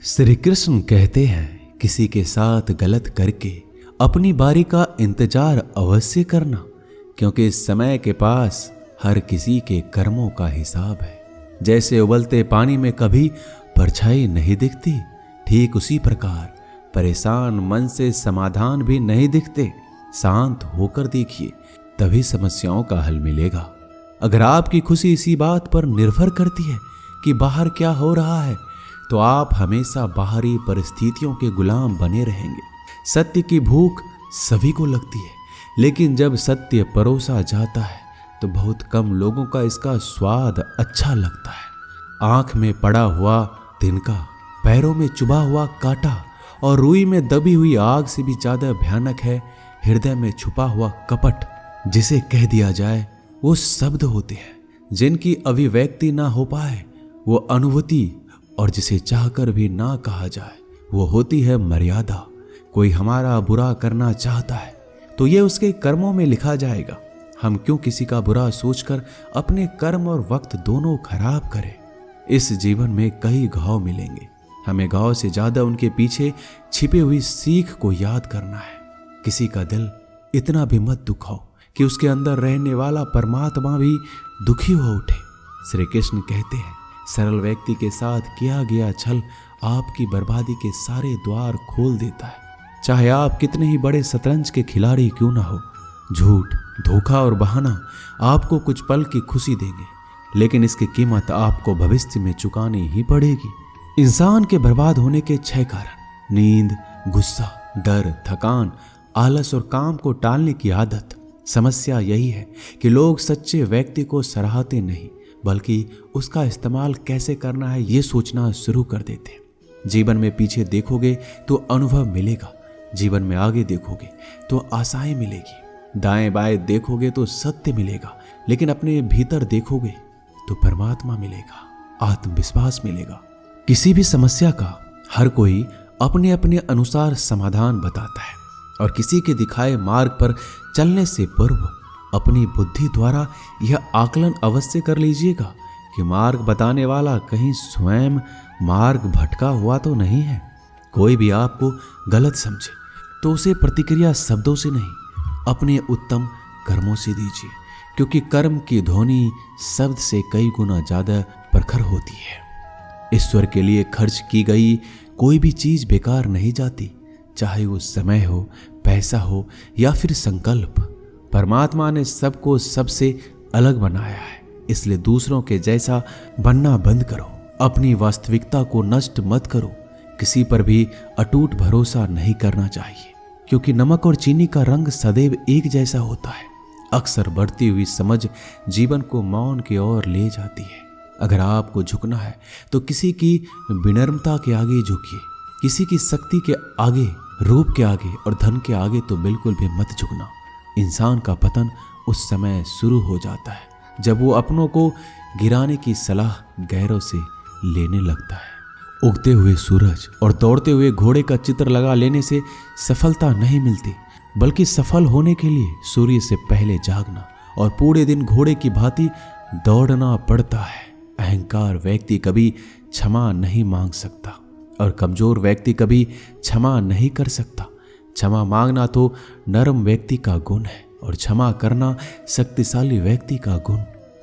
श्री कृष्ण कहते हैं, किसी के साथ गलत करके अपनी बारी का इंतजार अवश्य करना, क्योंकि समय के पास हर किसी के कर्मों का हिसाब है। जैसे उबलते पानी में कभी परछाई नहीं दिखती, ठीक उसी प्रकार परेशान मन से समाधान भी नहीं दिखते। शांत होकर देखिए, तभी समस्याओं का हल मिलेगा। अगर आपकी खुशी इसी बात पर निर्भर करती है कि बाहर क्या हो रहा है, तो आप हमेशा बाहरी परिस्थितियों के गुलाम बने रहेंगे। सत्य की भूख सभी को लगती है, लेकिन जब सत्य परोसा जाता है तो बहुत कम लोगों का इसका स्वाद अच्छा लगता है। आंख में पड़ा हुआ तिनका, पैरों में चुभा हुआ कांटा और रुई में दबी हुई आग से भी ज्यादा भयानक है हृदय में छुपा हुआ कपट। जिसे कह दिया जाए वो शब्द होते हैं जिनकी अभिव्यक्ति ना हो पाए वो अनुभूति, और जिसे चाहकर भी ना कहा जाए वो होती है मर्यादा। कोई हमारा बुरा करना चाहता है तो ये उसके कर्मों में लिखा जाएगा। हम क्यों किसी का बुरा सोचकर अपने कर्म और वक्त दोनों खराब करें। इस जीवन में कई घाव मिलेंगे, हमें घाव से ज्यादा उनके पीछे छिपी हुई सीख को याद करना है। किसी का दिल इतना भी मत दुखाओ कि उसके अंदर रहने वाला परमात्मा भी दुखी हो उठे। श्री कृष्ण कहते हैं, सरल व्यक्ति के साथ किया गया छल आपकी बर्बादी के सारे द्वार खोल देता है। चाहे आप कितने ही बड़े शतरंज के खिलाड़ी क्यों ना हो, झूठ, धोखा और बहाना आपको कुछ पल की खुशी देंगे, लेकिन इसकी कीमत आपको भविष्य में चुकानी ही पड़ेगी। इंसान के बर्बाद होने के 6 कारण: नींद, गुस्सा, डर, थकान, आलस और काम को टालने की आदत। समस्या यही है कि लोग सच्चे व्यक्ति को सराहते नहीं, बल्कि उसका इस्तेमाल कैसे करना है ये सोचना शुरू कर देते हैं। जीवन में पीछे देखोगे तो अनुभव मिलेगा, जीवन में आगे देखोगे तो आशाएं मिलेगी, दाएं बाएं देखोगे तो सत्य मिलेगा, लेकिन अपने भीतर देखोगे तो परमात्मा मिलेगा, आत्मविश्वास मिलेगा। किसी भी समस्या का हर कोई अपने अपने अनुसार समाधान बताता है, और किसी के दिखाए मार्ग पर चलने से पूर्व अपनी बुद्धि द्वारा यह आकलन अवश्य कर लीजिएगा कि मार्ग बताने वाला कहीं स्वयं मार्ग भटका हुआ तो नहीं है। कोई भी आपको गलत समझे तो उसे प्रतिक्रिया शब्दों से नहीं, अपने उत्तम कर्मों से दीजिए, क्योंकि कर्म की ध्वनि शब्द से कई गुना ज्यादा प्रखर होती है। ईश्वर के लिए खर्च की गई कोई भी चीज बेकार नहीं जाती, चाहे वो समय हो, पैसा हो या फिर संकल्प। परमात्मा ने सबको सबसे अलग बनाया है, इसलिए दूसरों के जैसा बनना बंद करो। अपनी वास्तविकता को नष्ट मत करो। किसी पर भी अटूट भरोसा नहीं करना चाहिए, क्योंकि नमक और चीनी का रंग सदैव एक जैसा होता है। अक्सर बढ़ती हुई समझ जीवन को मौन की ओर ले जाती है। अगर आपको झुकना है तो किसी की विनम्रता के आगे झुकिए, किसी की शक्ति के आगे, रूप के आगे और धन के आगे तो बिल्कुल भी मत झुकना। इंसान का पतन उस समय शुरू हो जाता है जब वो अपनों को गिराने की सलाह गैरों से लेने लगता है। उगते हुए सूरज और दौड़ते हुए घोड़े का चित्र लगा लेने से सफलता नहीं मिलती, बल्कि सफल होने के लिए सूर्य से पहले जागना और पूरे दिन घोड़े की भांति दौड़ना पड़ता है। अहंकार व्यक्ति कभी क्षमा नहीं मांग सकता और कमजोर व्यक्ति कभी क्षमा नहीं कर सकता। क्षमा मांगना तो नरम व्यक्ति का गुण है और क्षमा करना शक्तिशाली व्यक्ति का गुण।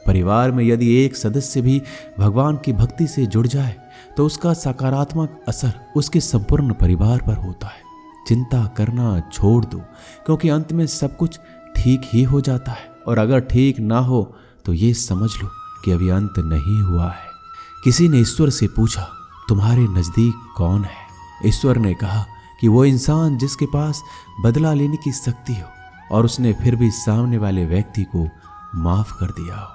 परिवार में यदि एक सदस्य भी भगवान की भक्ति से जुड़ जाए तो उसका सकारात्मक असर उसके संपूर्ण परिवार पर होता है। चिंता करना छोड़ दो, क्योंकि अंत में सब कुछ ठीक ही हो जाता है, और अगर ठीक ना हो तो ये समझ लो कि अभी अंत नहीं हुआ है। किसी ने ईश्वर से पूछा, तुम्हारे नजदीक कौन है? ईश्वर ने कहा कि वो इंसान जिसके पास बदला लेने की शक्ति हो और उसने फिर भी सामने वाले व्यक्ति को माफ कर दिया हो।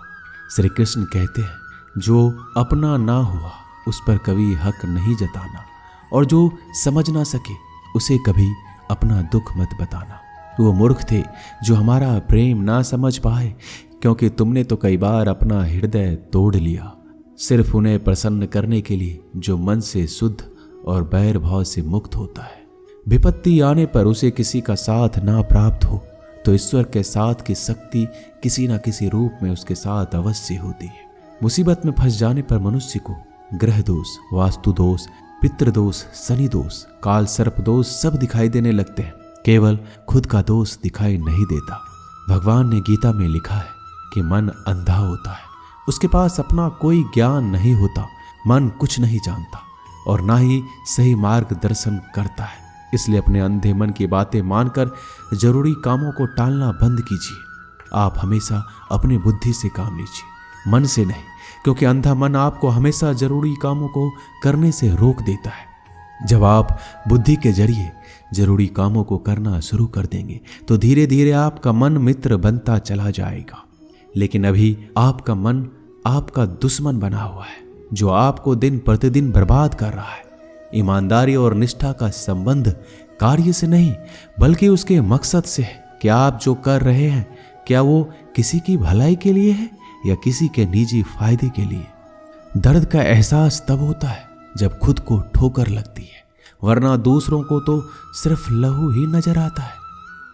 श्री कृष्ण कहते हैं, जो अपना ना हुआ उस पर कभी हक नहीं जताना, और जो समझ ना सके उसे कभी अपना दुख मत बताना। वो मूर्ख थे जो हमारा प्रेम ना समझ पाए, क्योंकि तुमने तो कई बार अपना हृदय तोड़ लिया, सिर्फ उन्हें प्रसन्न करने के लिए जो मन से शुद्ध और बैर भाव से मुक्त होता है। विपत्ति आने पर उसे किसी का साथ ना प्राप्त हो तो ईश्वर के साथ की शक्ति किसी न किसी रूप में उसके साथ अवश्य होती है। मुसीबत में फंस जाने पर मनुष्य को ग्रह दोष, वास्तु दोष, पितृदोष, शनि दोष, काल सर्प दोष सब दिखाई देने लगते हैं, केवल खुद का दोष दिखाई नहीं देता। भगवान ने गीता में लिखा है कि मन अंधा होता है, उसके पास अपना कोई ज्ञान नहीं होता, मन कुछ नहीं जानता और ना ही सही मार्गदर्शन करता है। इसलिए अपने अंधे मन की बातें मानकर जरूरी कामों को टालना बंद कीजिए। आप हमेशा अपनी बुद्धि से काम लीजिए, मन से नहीं, क्योंकि अंधा मन आपको हमेशा जरूरी कामों को करने से रोक देता है। जब आप बुद्धि के जरिए जरूरी कामों को करना शुरू कर देंगे तो धीरे धीरे आपका मन मित्र बनता चला जाएगा। लेकिन अभी आपका मन आपका दुश्मन बना हुआ है, जो आपको दिन प्रतिदिन बर्बाद कर रहा है। ईमानदारी और निष्ठा का संबंध कार्य से नहीं बल्कि उसके मकसद से है कि आप जो कर रहे हैं क्या वो किसी की भलाई के लिए है या किसी के निजी फायदे के लिए। दर्द का एहसास तब होता है जब खुद को ठोकर लगती है, वरना दूसरों को तो सिर्फ लहू ही नजर आता है।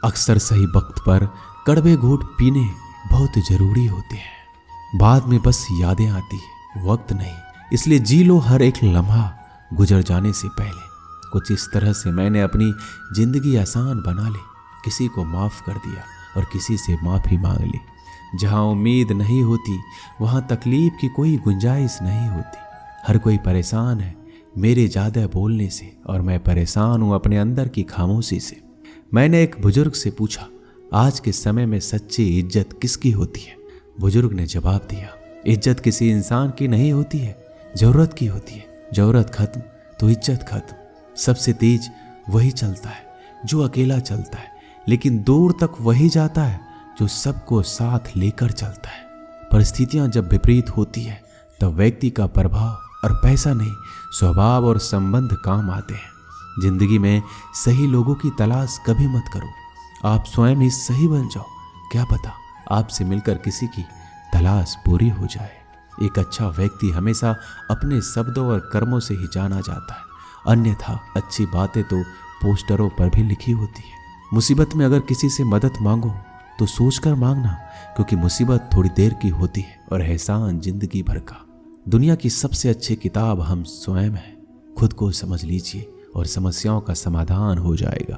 अक्सर सही वक्त पर कड़वे घूंट पीने बहुत जरूरी होते हैं, बाद में बस यादें आती है, वक्त नहीं। इसलिए जी लो हर एक लम्हा गुजर जाने से पहले। कुछ इस तरह से मैंने अपनी जिंदगी आसान बना ली, किसी को माफ कर दिया और किसी से माफी मांग ली। जहाँ उम्मीद नहीं होती वहाँ तकलीफ की कोई गुंजाइश नहीं होती। हर कोई परेशान है मेरे ज़्यादा बोलने से और मैं परेशान हूँ अपने अंदर की खामोशी से। मैंने एक बुजुर्ग से पूछा, आज के समय में सच्ची इज्जत किसकी होती है? बुजुर्ग ने जवाब दिया, इज्जत किसी इंसान की नहीं होती है, ज़रूरत की होती है। ज़रूरत खत्म तो इज्जत खत्म। सबसे तेज वही चलता है जो अकेला चलता है, लेकिन दूर तक वही जाता है जो सबको साथ लेकर चलता है। परिस्थितियां जब विपरीत होती है तब व्यक्ति का प्रभाव और पैसा नहीं, स्वभाव और संबंध काम आते हैं। जिंदगी में सही लोगों की तलाश कभी मत करो, आप स्वयं ही सही बन जाओ। क्या पता आपसे मिलकर किसी की तलाश पूरी हो जाए। एक अच्छा व्यक्ति हमेशा अपने शब्दों और कर्मों से ही जाना जाता है, अन्यथा अच्छी बातें तो पोस्टरों पर भी लिखी होती है। मुसीबत में अगर किसी से मदद मांगो तो सोचकर मांगना, क्योंकि मुसीबत थोड़ी देर की होती है और एहसान जिंदगी भर का। दुनिया की सबसे अच्छी किताब हम स्वयं हैं। खुद को समझ लीजिए और समस्याओं का समाधान हो जाएगा।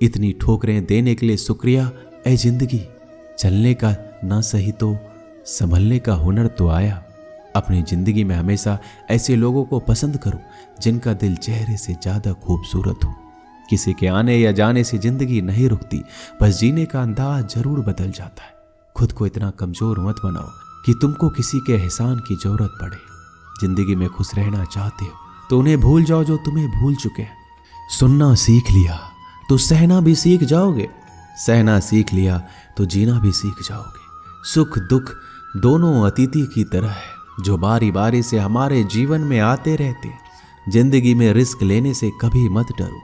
इतनी ठोकरें देने के लिए शुक्रिया ऐ जिंदगी, चलने का ना सही तो संभलने का हुनर तो आया। अपनी जिंदगी में हमेशा ऐसे लोगों को पसंद करो जिनका दिल चेहरे से ज्यादा खूबसूरत हो। किसी के आने या जाने से जिंदगी नहीं रुकती, बस जीने का अंदाज जरूर बदल जाता है। खुद को इतना कमजोर मत बनाओ कि तुमको किसी के एहसान की जरूरत पड़े। जिंदगी में खुश रहना चाहते हो तो उन्हें भूल जाओ जो तुम्हें भूल चुके हैं। सुनना सीख लिया तो सहना भी सीख जाओगे, सहना सीख लिया तो जीना भी सीख जाओगे। सुख दुख दोनों अतिथि की तरह है जो बारी बारी से हमारे जीवन में आते रहते। जिंदगी में रिस्क लेने से कभी मत डरो,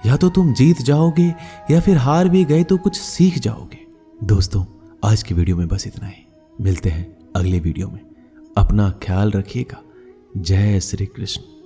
या तो तुम जीत जाओगे या फिर हार भी गए तो कुछ सीख जाओगे। दोस्तों, आज की वीडियो में बस इतना ही। मिलते हैं अगले वीडियो में। अपना ख्याल रखिएगा। जय श्री कृष्ण।